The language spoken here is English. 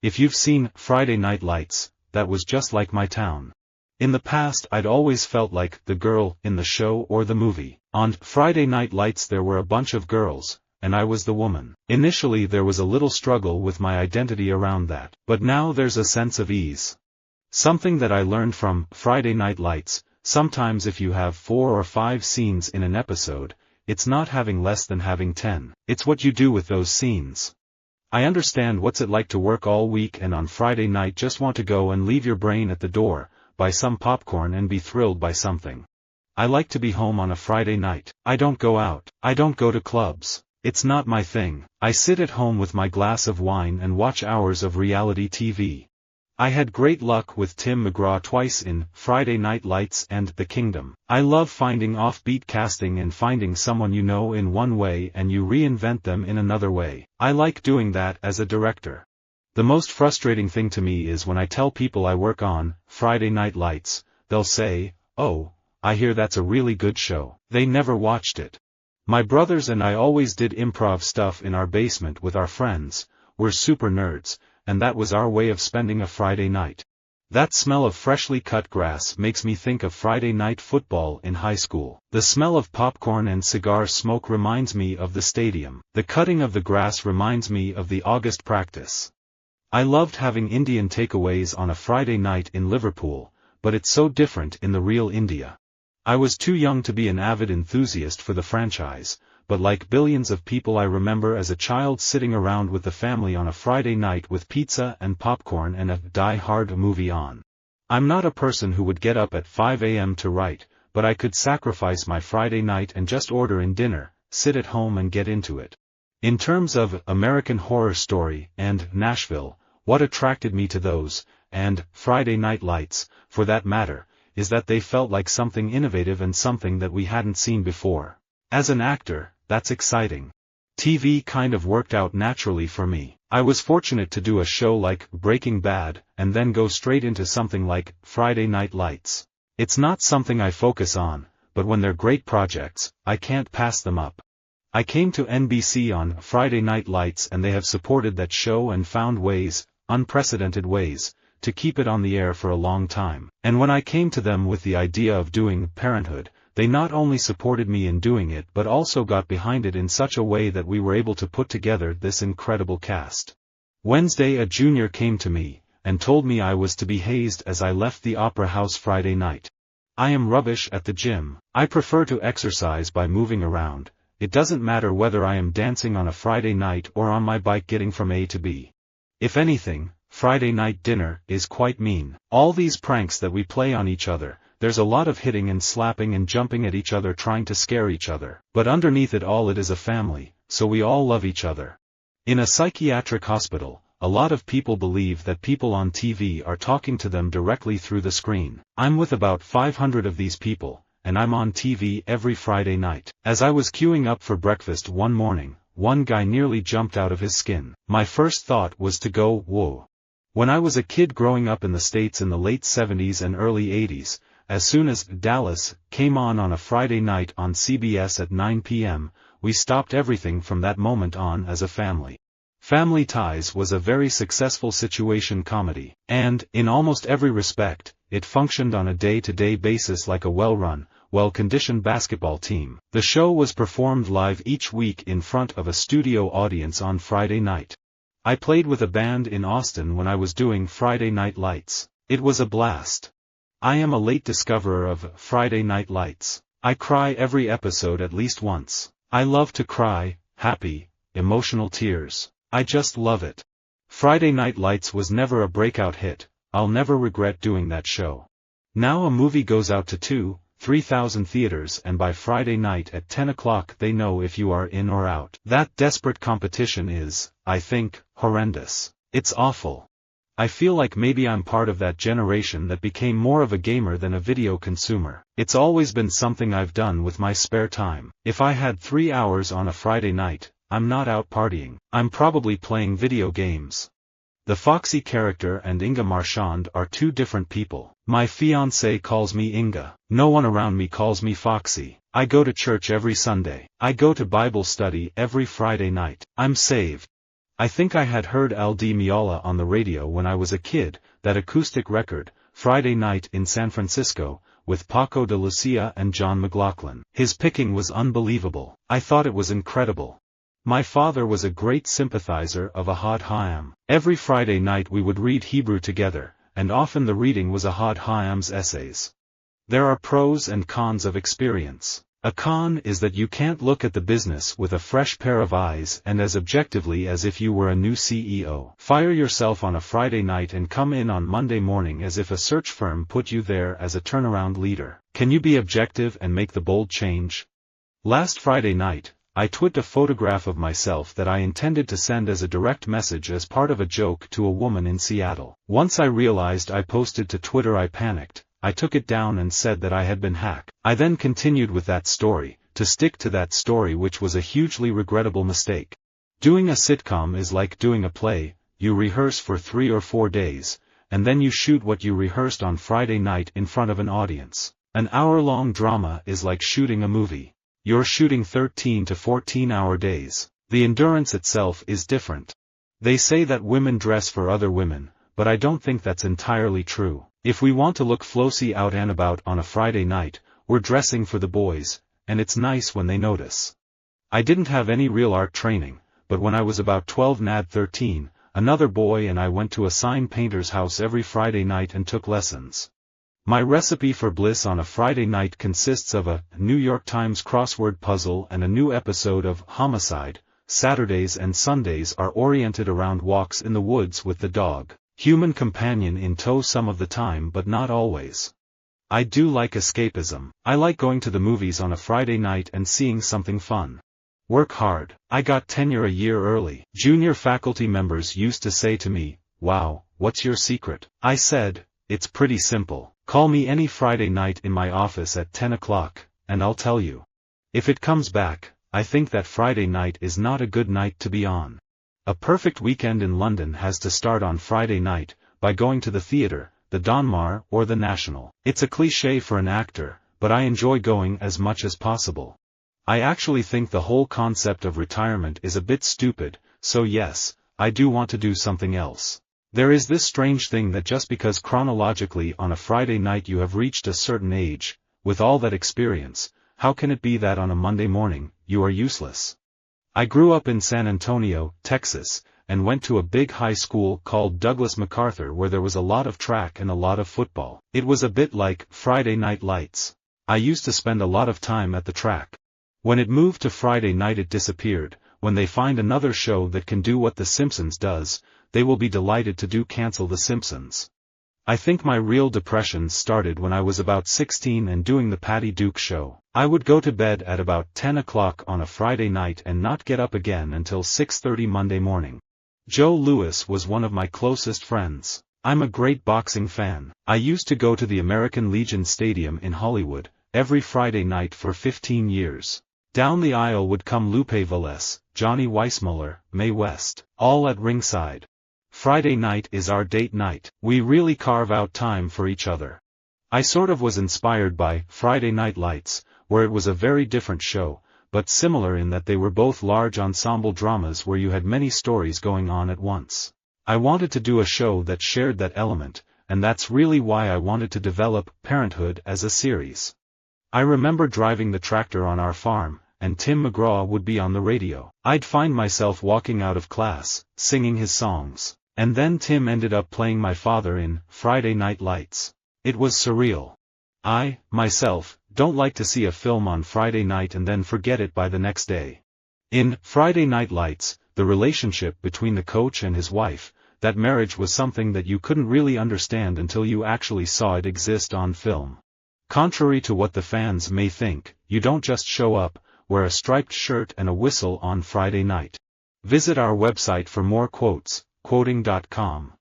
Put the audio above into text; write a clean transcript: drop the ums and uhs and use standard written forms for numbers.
If you've seen Friday Night Lights, that was just like my town. In the past I'd always felt like the girl in the show or the movie. On Friday Night Lights there were a bunch of girls, and I was the woman. Initially there was a little struggle with my identity around that, but now there's a sense of ease. Something that I learned from Friday Night Lights: sometimes if you have 4 or 5 scenes in an episode, it's not having less than having 10. It's what you do with those scenes. I understand what's it like to work all week and on Friday night just want to go and leave your brain at the door, buy some popcorn and be thrilled by something. I like to be home on a Friday night. I don't go out. I don't go to clubs. It's not my thing. I sit at home with my glass of wine and watch hours of reality TV. I had great luck with Tim McGraw twice in Friday Night Lights and The Kingdom. I love finding offbeat casting and finding someone you know in one way and you reinvent them in another way. I like doing that as a director. The most frustrating thing to me is when I tell people I work on Friday Night Lights, they'll say, "Oh, I hear that's a really good show." They never watched it. My brothers and I always did improv stuff in our basement with our friends. We're super nerds, and that was our way of spending a Friday night. That smell of freshly cut grass makes me think of Friday night football in high school. The smell of popcorn and cigar smoke reminds me of the stadium. The cutting of the grass reminds me of the August practice. I loved having Indian takeaways on a Friday night in Liverpool, but it's so different in the real India. I was too young to be an avid enthusiast for the franchise, but like billions of people I remember as a child sitting around with the family on a Friday night with pizza and popcorn and a die-hard movie on. I'm not a person who would get up at 5 a.m. to write, but I could sacrifice my Friday night and just order in dinner, sit at home and get into it. In terms of American Horror Story and Nashville, what attracted me to those, and Friday Night Lights, for that matter, is that they felt like something innovative and something that we hadn't seen before. As an actor, that's exciting. TV kind of worked out naturally for me. I was fortunate to do a show like Breaking Bad, and then go straight into something like Friday Night Lights. It's not something I focus on, but when they're great projects, I can't pass them up. I came to NBC on Friday Night Lights and they have supported that show and found ways, unprecedented ways, to keep it on the air for a long time. And when I came to them with the idea of doing Parenthood, they not only supported me in doing it but also got behind it in such a way that we were able to put together this incredible cast. Wednesday a junior came to me, and told me I was to be hazed as I left the Opera House Friday night. I am rubbish at the gym. I prefer to exercise by moving around. It doesn't matter whether I am dancing on a Friday night or on my bike getting from A to B. If anything, Friday night dinner is quite mean. All these pranks that we play on each other, there's a lot of hitting and slapping and jumping at each other trying to scare each other. But underneath it all it is a family, so we all love each other. In a psychiatric hospital, a lot of people believe that people on TV are talking to them directly through the screen. I'm with about 500 of these people, and I'm on TV every Friday night. As I was queuing up for breakfast one morning, one guy nearly jumped out of his skin. My first thought was to go, whoa. When I was a kid growing up in the States in the late 70s and early 80s, as soon as Dallas came on a Friday night on CBS at 9 p.m., we stopped everything from that moment on as a family. Family Ties was a very successful situation comedy, and, in almost every respect, it functioned on a day-to-day basis like a well-run, well-conditioned basketball team. The show was performed live each week in front of a studio audience on Friday night. I played with a band in Austin when I was doing Friday Night Lights. It was a blast. I am a late discoverer of Friday Night Lights. I cry every episode at least once. I love to cry, happy, emotional tears. I just love it. Friday Night Lights was never a breakout hit. I'll never regret doing that show. Now a movie goes out to 2,000-3,000 theaters and by Friday night at 10 o'clock they know if you are in or out. That desperate competition is, I think, horrendous. It's awful. I feel like maybe I'm part of that generation that became more of a gamer than a video consumer. It's always been something I've done with my spare time. If I had 3 hours on a Friday night, I'm not out partying. I'm probably playing video games. The Foxy character and Inga Marchand are two different people. My fiancé calls me Inga. No one around me calls me Foxy. I go to church every Sunday. I go to Bible study every Friday night. I'm saved. I think I had heard Al Di Meola on the radio when I was a kid, that acoustic record, Friday Night in San Francisco, with Paco de Lucia and John McLaughlin. His picking was unbelievable. I thought it was incredible. My father was a great sympathizer of Ahad Ha'am. Every Friday night we would read Hebrew together, and often the reading was Ahad Ha'am's essays. There are pros and cons of experience. A con is that you can't look at the business with a fresh pair of eyes and as objectively as if you were a new CEO. Fire yourself on a Friday night and come in on Monday morning as if a search firm put you there as a turnaround leader. Can you be objective and make the bold change? Last Friday night, I tweeted a photograph of myself that I intended to send as a direct message as part of a joke to a woman in Seattle. Once I realized I posted to Twitter, I panicked. I took it down and said that I had been hacked. I then continued with that story, to stick to that story, which was a hugely regrettable mistake. Doing a sitcom is like doing a play. You rehearse for 3 or 4 days, and then you shoot what you rehearsed on Friday night in front of an audience. An hour-long drama is like shooting a movie. You're shooting 13 to 14-hour days. The endurance itself is different. They say that women dress for other women, but I don't think that's entirely true. If we want to look flossy out and about on a Friday night, we're dressing for the boys, and it's nice when they notice. I didn't have any real art training, but when I was about 12 nad 13, another boy and I went to a sign painter's house every Friday night and took lessons. My recipe for bliss on a Friday night consists of a New York Times crossword puzzle and a new episode of Homicide. Saturdays and Sundays are oriented around walks in the woods with the dog. Human companion in tow some of the time, but not always. I do like escapism. I like going to the movies on a Friday night and seeing something fun. Work hard. I got tenure a year early. Junior faculty members used to say to me, "Wow, what's your secret?" I said, "It's pretty simple. Call me any Friday night in my office at 10 o'clock, and I'll tell you. If it comes back, I think that Friday night is not a good night to be on. A perfect weekend in London has to start on Friday night, by going to the theatre, the Donmar or the National. It's a cliché for an actor, but I enjoy going as much as possible. I actually think the whole concept of retirement is a bit stupid, so yes, I do want to do something else. There is this strange thing that just because chronologically on a Friday night you have reached a certain age, with all that experience, how can it be that on a Monday morning, you are useless? I grew up in San Antonio, Texas, and went to a big high school called Douglas MacArthur where there was a lot of track and a lot of football. It was a bit like Friday Night Lights. I used to spend a lot of time at the track. When it moved to Friday night it disappeared. When they find another show that can do what The Simpsons does, they will be delighted to do cancel The Simpsons. I think my real depression started when I was about 16 and doing the Patty Duke show. I would go to bed at about 10 o'clock on a Friday night and not get up again until 6:30 Monday morning. Joe Louis was one of my closest friends. I'm a great boxing fan. I used to go to the American Legion Stadium in Hollywood, every Friday night for 15 years. Down the aisle would come Lupe Velez, Johnny Weissmuller, Mae West, all at ringside. Friday night is our date night. We really carve out time for each other. I sort of was inspired by Friday Night Lights, where it was a very different show, but similar in that they were both large ensemble dramas where you had many stories going on at once. I wanted to do a show that shared that element, and that's really why I wanted to develop Parenthood as a series. I remember driving the tractor on our farm, and Tim McGraw would be on the radio. I'd find myself walking out of class, singing his songs. And then Tim ended up playing my father in Friday Night Lights. It was surreal. I, myself, don't like to see a film on Friday night and then forget it by the next day. In Friday Night Lights, the relationship between the coach and his wife, that marriage was something that you couldn't really understand until you actually saw it exist on film. Contrary to what the fans may think, you don't just show up, wear a striped shirt and a whistle on Friday night. Visit our website for more quotes. Quoting.com